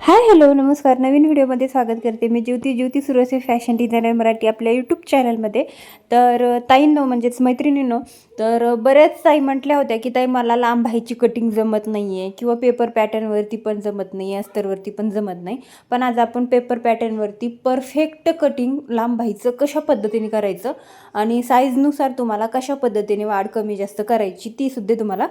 Hi hello नमस्कार. नवीन व्हिडिओमध्ये स्वागत करते. मी ज्योती सुरसे फॅशन डिझायनर मराठी आपल्या यूट्यूब चॅनलमध्ये. तर ताईंनो म्हणजेच मैत्रिणींनो, तर बऱ्याच ताई म्हटल्या होत्या की ताई मला लांब बाहीची कटिंग जमत नाही आहे किंवा पेपर पॅटर्नवरती पण जमत नाही आहे, अस्तरवरती पण जमत नाही. पण आज आपण पेपर पॅटर्नवरती परफेक्ट कटिंग लांब बाहीचं कशा पद्धतीने करायचं आणि साईजनुसार तुम्हाला कशा पद्धतीने वाढ कमी जास्त करायची ती सुद्धा तुम्हाला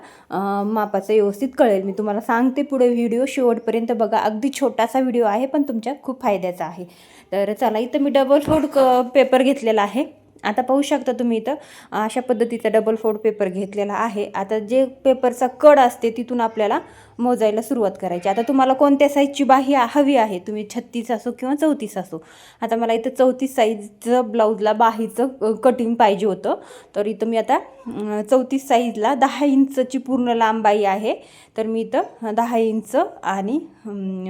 मापाचं व्यवस्थित कळेल. मी तुम्हाला सांगते पुढे. व्हिडिओ शेवटपर्यंत बघा. अगदी छोटासा व्हिडिओ आहे पण तुमच्या खूप फायद्याचा आहे. तर चला, इथं मी डबल फोल्ड पेपर घेतलेला आहे. आता पाहू शकता तुम्ही इथं अशा पद्धतीचा डबल फोल्ड पेपर घेतलेला आहे. आता जे पेपरचा कड असते तिथून आपल्याला मोजायला सुरुवात करायची. आता तुम्हाला कोणत्या साईजची बाही हवी आहे, तुम्ही 36 असो किंवा 34 असो. आता मला इथं 34 साईजचं ब्लाऊजला बाहीचं कटिंग पाहिजे होतं. तर इथं मी आता 34 साईजला 10 इंचची पूर्ण लांब बाही आहे. तर मी इथं 10 इंच आणि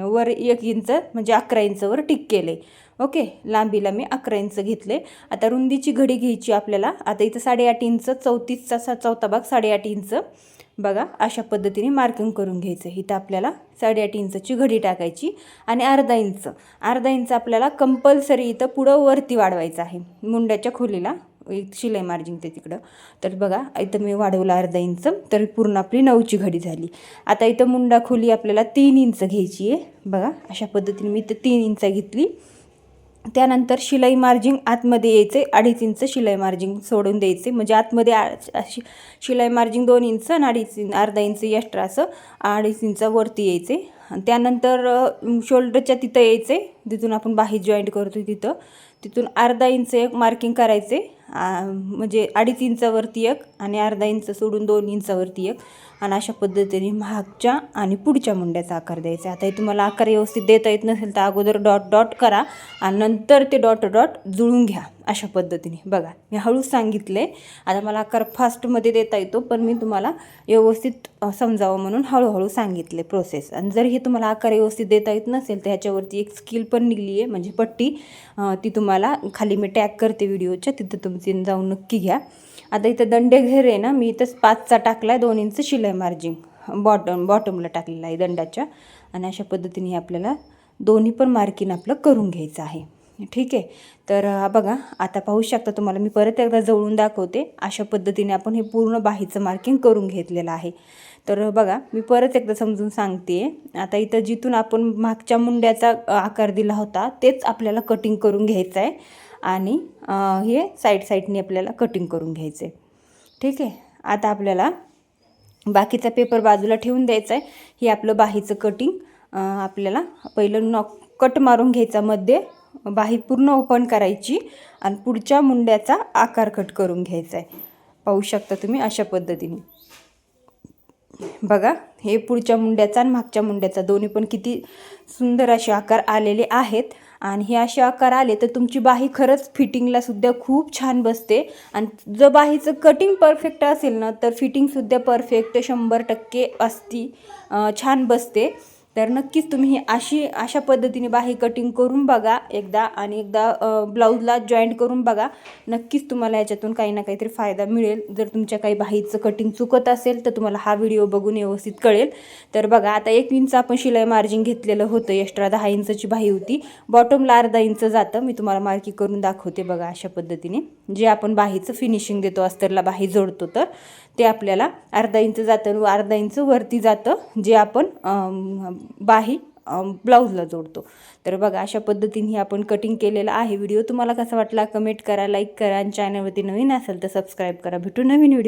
वर 1 इंच म्हणजे 11 इंचवर टिक केले. ओके, लांबीला मी 11 इंच घेतले. आता रुंदीची घडी घ्यायची आपल्याला. आता इथं 8.5 इंच, 34चा चौथा भाग 8.5 इंच. बघा, अशा पद्धतीने मार्किंग करून घ्यायचं. इथं आपल्याला 8.5 इंचची घडी टाकायची आणि अर्धा इंच आपल्याला कंपल्सरी इथं पुढं वरती वाढवायचं आहे. मुंड्याच्या खोलीला एक शिलाई मार्जिन ते तिकडं. तर बघा, इथं मी वाढवलं अर्धा इंच. तर पूर्ण आपली 9ची घडी झाली. आता इथं मुंडा खोली आपल्याला 3 इंच घ्यायची आहे. बघा, अशा पद्धतीने मी इथं 3 इंच घेतली. त्यानंतर शिलाई मार्जिंग आतमध्ये यायचे 2.5 इंच शिलाई मार्जिंग सोडून द्यायचे. म्हणजे आतमध्ये अशी शिलाई मार्जिंग 2 इंच आणि अर्धा इंच एक्स्ट्रा असं 2.5 इंच वरती यायचे. आणि त्यानंतर शोल्डरच्या तिथं यायचे, तिथून आपण बाही जॉईंट करतो तिथून अर्धा इंच एक मार्किंग करायचे. म्हणजे 2.5 इंचावरती एक आणि अर्धा इंच सोडून 2 इंचावरती एक. आणि अशा पद्धतीने मागच्या आणि पुढच्या मुंड्याचा आकार द्यायचा. आता हे तुम्हाला आकार व्यवस्थित देता येत नसेल तर अगोदर डॉट करा आणि नंतर ते डॉट जुळून घ्या. अशा पद्धतीने बघा, मी हळूच सांगितले. आता मला आकार फास्टमध्ये देता येतो पण मी तुम्हाला व्यवस्थित समजावं म्हणून हळूहळू सांगितले प्रोसेस. आणि जर हे तुम्हाला आकार व्यवस्थित देता येत नसेल तर ह्याच्यावरती एक स्किल पण निघली आहे, म्हणजे पट्टी. ती तुम्हाला खाली मी टॅग करते व्हिडिओच्या, तिथं तुमची जाऊन नक्की घ्या. आता इथं दंडे घेर आहे ना, मी इथं 5चा टाकला आहे. 2 इंच शिलाई मार्जिंग बॉटमला टाकलेला आहे दंडाच्या. आणि अशा पद्धतीने आपल्याला दोन्ही पण मार्किंग आपलं करून घ्यायचं आहे. ठीक आहे. तर बघा, आता पाहू शकता तुम्हाला मी परत एकदा जवळून दाखवते. अशा पद्धतीने आपण हे पूर्ण बाहीचं मार्किंग करून घेतलेलं आहे. तर बघा, मी परत एकदा समजून सांगते. आता इथं जिथून आपण मागच्या मुंड्याचा आकार दिला होता तेच आपल्याला कटिंग करून घ्यायचं आहे. आणि हे साईडने आपल्याला कटिंग करून घ्यायचं आहे. ठीक आहे. आता आपल्याला बाकीचा पेपर बाजूला ठेवून द्यायचा आहे. हे आपलं बाहीचं कटिंग आपल्याला पहिलं कट मारून घ्यायचा. मध्ये बाही पूर्ण ओपन करायची आणि पुढच्या मुंड्याचा आकार कट करून घ्यायचा आहे. पाहू शकता तुम्ही अशा पद्धतीने. बघा, हे पुढच्या मुंड्याचा आणि मागच्या मुंड्याचा दोन्ही पण किती सुंदर असे आकार आलेले आहेत. आणि हे असे आकार आले तर तुमची बाही खरंच फिटिंगला सुद्धा खूप छान बसते. आणि जर बाहीचं कटिंग परफेक्ट असेल ना तर फिटिंगसुद्धा परफेक्ट 100% असती, छान बसते. तर नक्कीच तुम्ही अशा पद्धतीने बाही कटिंग करून बघा एकदा. आणि एकदा ब्लाऊजला जॉईंट करून बघा. नक्कीच तुम्हाला याच्यातून काही ना काहीतरी फायदा मिळेल. जर तुमच्या काही बाहीचं कटिंग चुकत असेल तर तुम्हाला हा व्हिडिओ बघून व्यवस्थित कळेल. तर बघा, आता 1 इंच आपण शिलाई मार्जिन घेतलेलं होतं. एक्स्ट्रा 10 इंचची बाही होती. बॉटमला अर्धा इंच जातं. मी तुम्हाला मार्किंग करून दाखवते. बघा, अशा पद्धतीने जे आपण बाहीचं फिनिशिंग देतो, अस्तरला बाही जोडतो तर ते आपल्याला अर्धा इंच जातं व अर्धा इंच वरती जातं, जे आपण बाही ब्लाऊजला जोडतो. तर बघा, अशा पद्धतीने आपण कटिंग केलेलं आहे. व्हिडिओ तुम्हाला कसा वाटला कमेंट करा, लाईक करा आणि चॅनलवरती नवीन असेल तर सबस्क्राईब करा. भेटू नवीन व्हिडिओ.